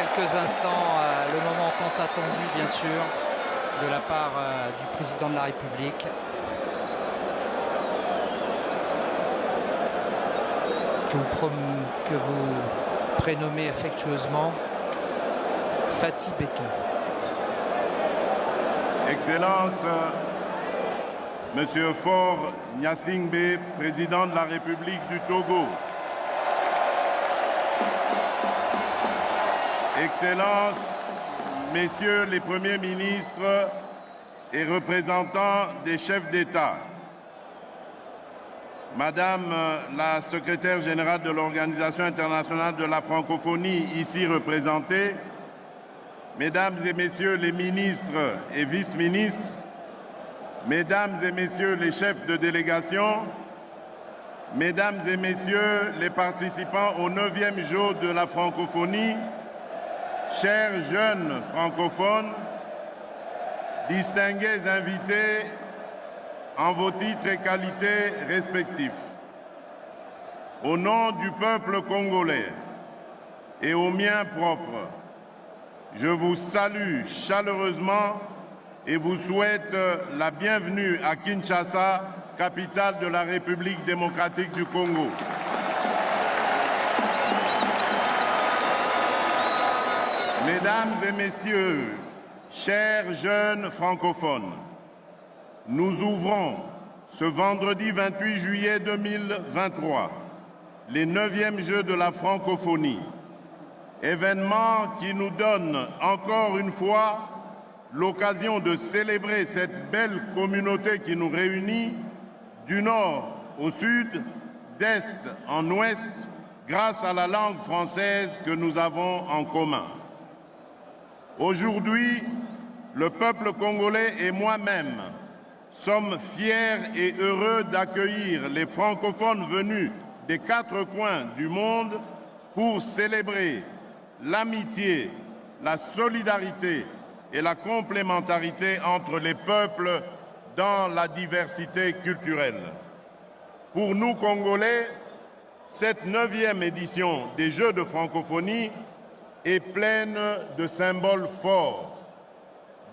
quelques instants le moment tant attendu, bien sûr, de la part du président de la République. Que vous prénommez affectueusement Fati Beton. Excellence, Monsieur Faure Gnassingbé, président de la République du Togo. Excellences, Messieurs les premiers ministres et représentants des chefs d'État, Madame la secrétaire générale de l'Organisation internationale de la francophonie, ici représentée, Mesdames et Messieurs les ministres et vice-ministres, Mesdames et Messieurs les chefs de délégation, Mesdames et Messieurs les participants au 9e jour de la francophonie, chers jeunes francophones, distingués invités en vos titres et qualités respectifs. Au nom du peuple congolais et au mien propre, je vous salue chaleureusement et vous souhaite la bienvenue à Kinshasa, capitale de la République démocratique du Congo. Mesdames et Messieurs, chers jeunes francophones, nous ouvrons ce vendredi 28 juillet 2023 les 9e Jeux de la francophonie, événement qui nous donne encore une fois l'occasion de célébrer cette belle communauté qui nous réunit du nord au sud, d'est en ouest, grâce à la langue française que nous avons en commun. Aujourd'hui, le peuple congolais et moi-même sommes fiers et heureux d'accueillir les francophones venus des 4 coins du monde pour célébrer l'amitié, la solidarité et la complémentarité entre les peuples dans la diversité culturelle. Pour nous, Congolais, cette 9e édition des Jeux de francophonie est pleine de symboles forts.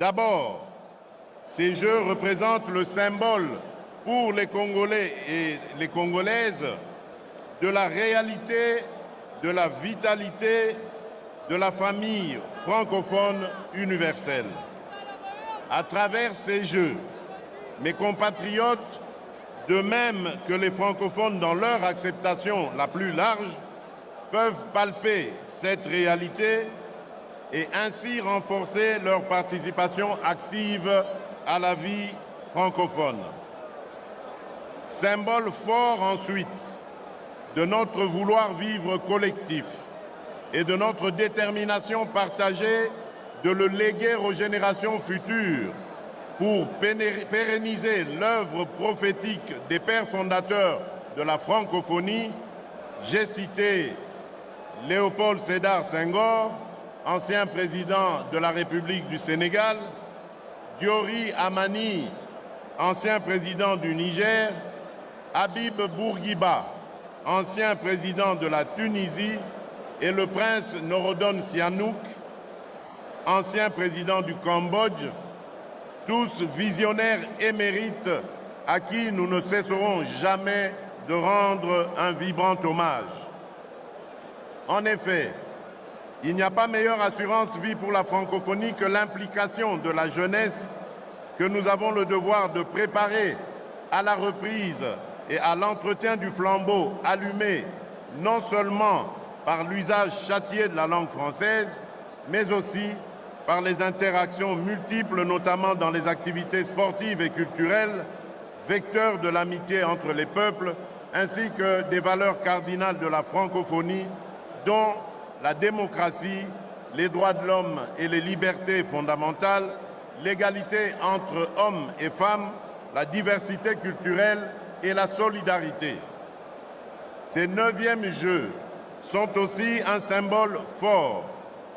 D'abord, ces Jeux représentent le symbole pour les Congolais et les Congolaises de la réalité, de la vitalité de la famille francophone universelle. À travers ces Jeux, mes compatriotes, de même que les francophones dans leur acceptation la plus large, peuvent palper cette réalité et ainsi renforcer leur participation active à la vie francophone. Symbole fort ensuite de notre vouloir vivre collectif et de notre détermination partagée de le léguer aux générations futures pour pérenniser l'œuvre prophétique des pères fondateurs de la francophonie. J'ai cité Léopold Sédar Senghor, ancien président de la République du Sénégal, Diori Amani, ancien président du Niger, Habib Bourguiba, ancien président de la Tunisie, et le prince Norodom Sihanouk, ancien président du Cambodge, tous visionnaires émérites à qui nous ne cesserons jamais de rendre un vibrant hommage. En effet, il n'y a pas meilleure assurance vie pour la francophonie que l'implication de la jeunesse que nous avons le devoir de préparer à la reprise et à l'entretien du flambeau allumé non seulement par l'usage châtié de la langue française, mais aussi par les interactions multiples, notamment dans les activités sportives et culturelles, vecteurs de l'amitié entre les peuples, ainsi que des valeurs cardinales de la francophonie, dont la démocratie, les droits de l'homme et les libertés fondamentales, l'égalité entre hommes et femmes, la diversité culturelle et la solidarité. Ces 9e Jeux sont aussi un symbole fort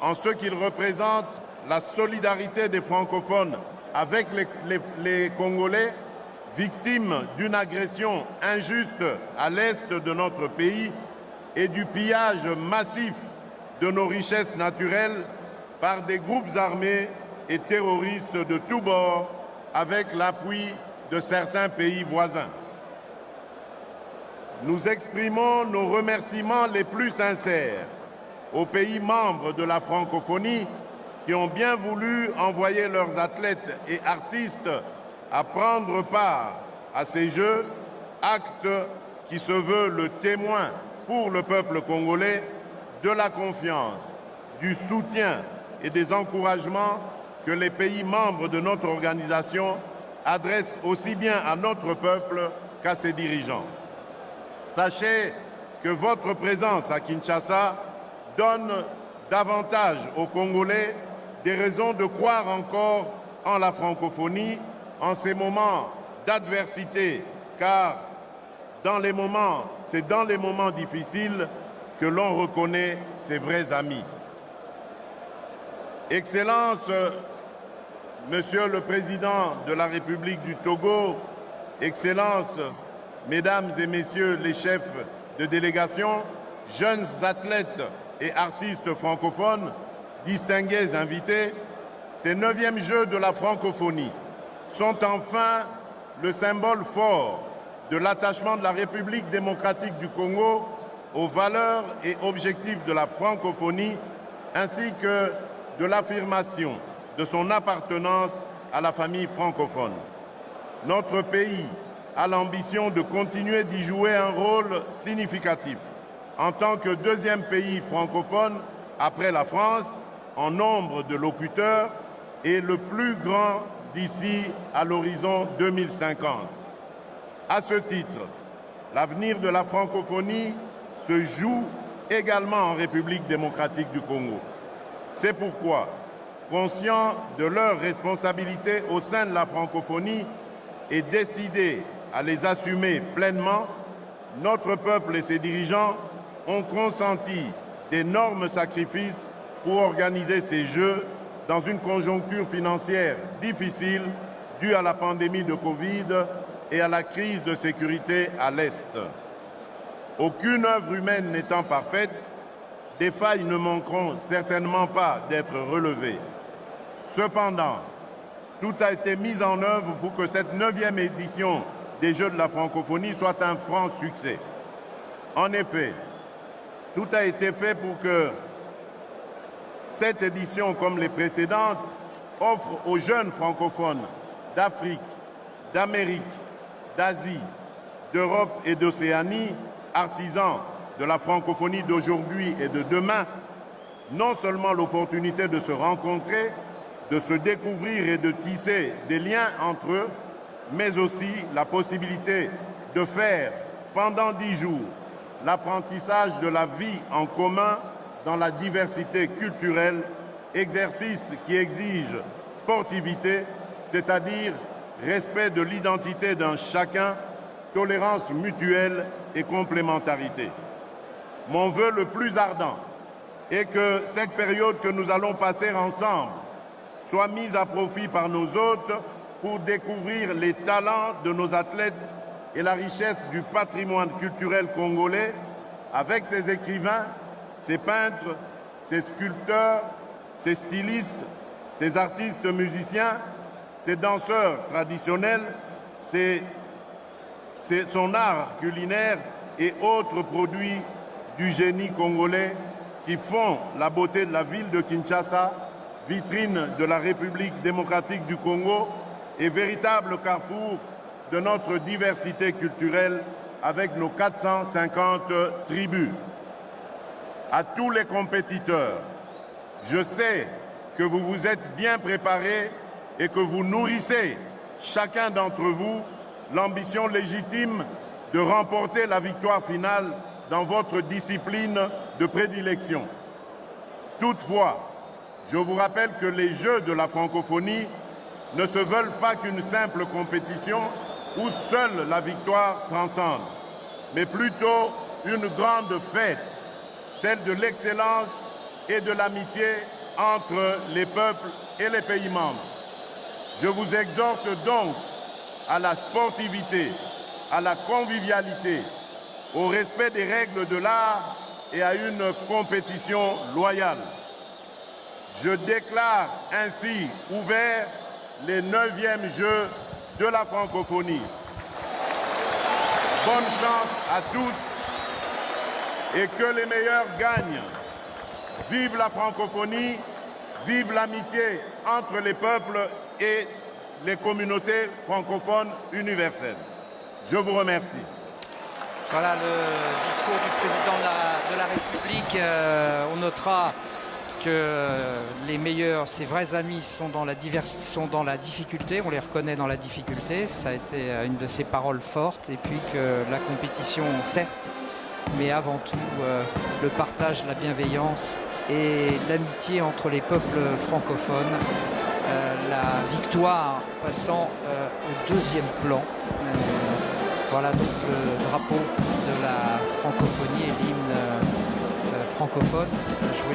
en ce qu'ils représentent la solidarité des francophones avec les Congolais victimes d'une agression injuste à l'est de notre pays et du pillage massif de nos richesses naturelles par des groupes armés et terroristes de tous bords avec l'appui de certains pays voisins. Nous exprimons nos remerciements les plus sincères aux pays membres de la francophonie qui ont bien voulu envoyer leurs athlètes et artistes à prendre part à ces Jeux, acte qui se veut le témoin pour le peuple congolais de la confiance, du soutien et des encouragements que les pays membres de notre organisation adressent aussi bien à notre peuple qu'à ses dirigeants. Sachez que votre présence à Kinshasa donne davantage aux Congolais des raisons de croire encore en la francophonie en ces moments d'adversité, car c'est dans les moments difficiles que l'on reconnaît ses vrais amis. Excellences, Monsieur le Président de la République du Togo, Excellences, Mesdames et Messieurs les chefs de délégation, jeunes athlètes et artistes francophones, distingués invités, ces 9e Jeux de la francophonie sont enfin le symbole fort de l'attachement de la République démocratique du Congo aux valeurs et objectifs de la francophonie, ainsi que de l'affirmation de son appartenance à la famille francophone. Notre pays a l'ambition de continuer d'y jouer un rôle significatif en tant que 2e pays francophone après la France en nombre de locuteurs et le plus grand d'ici à l'horizon 2050. À ce titre, l'avenir de la francophonie se joue également en République démocratique du Congo. C'est pourquoi, conscient de leurs responsabilités au sein de la francophonie et décidé à les assumer pleinement, notre peuple et ses dirigeants ont consenti d'énormes sacrifices pour organiser ces Jeux dans une conjoncture financière difficile due à la pandémie de Covid et à la crise de sécurité à l'Est. Aucune œuvre humaine n'étant parfaite, des failles ne manqueront certainement pas d'être relevées. Cependant, tout a été mis en œuvre pour que cette 9e édition des Jeux de la francophonie soit un franc succès. En effet, tout a été fait pour que cette édition, comme les précédentes, offre aux jeunes francophones d'Afrique, d'Amérique, d'Asie, d'Europe et d'Océanie, artisans de la francophonie d'aujourd'hui et de demain, non seulement l'opportunité de se rencontrer, de se découvrir et de tisser des liens entre eux, mais aussi la possibilité de faire pendant 10 jours l'apprentissage de la vie en commun dans la diversité culturelle, exercice qui exige sportivité, c'est-à-dire respect de l'identité d'un chacun, tolérance mutuelle et complémentarité. Mon vœu le plus ardent est que cette période que nous allons passer ensemble soit mise à profit par nos hôtes pour découvrir les talents de nos athlètes et la richesse du patrimoine culturel congolais avec ses écrivains, ses peintres, ses sculpteurs, ses stylistes, ses artistes musiciens, ses danseurs traditionnels, son art culinaire et autres produits du génie congolais qui font la beauté de la ville de Kinshasa, vitrine de la République démocratique du Congo et véritable carrefour de notre diversité culturelle avec nos 450 tribus. À tous les compétiteurs, je sais que vous vous êtes bien préparés et que vous nourrissez, chacun d'entre vous, l'ambition légitime de remporter la victoire finale dans votre discipline de prédilection. Toutefois, je vous rappelle que les Jeux de la francophonie ne se veulent pas qu'une simple compétition où seule la victoire transcende, mais plutôt une grande fête, celle de l'excellence et de l'amitié entre les peuples et les pays membres. Je vous exhorte donc à la sportivité, à la convivialité, au respect des règles de l'art et à une compétition loyale. Je déclare ainsi ouverts les 9e Jeux de la francophonie. Bonne chance à tous et que les meilleurs gagnent. Vive la francophonie, vive l'amitié entre les peuples et les communautés francophones universelles. Je vous remercie. Voilà le discours du président de la République. On notera que les meilleurs, ses vrais amis sont dans la difficulté, on les reconnaît dans la difficulté, ça a été une de ses paroles fortes, et puis que la compétition, certes, mais avant tout le partage, la bienveillance et l'amitié entre les peuples francophones, la victoire passant au 2e plan. Voilà donc le drapeau de la francophonie et l'hymne francophone joué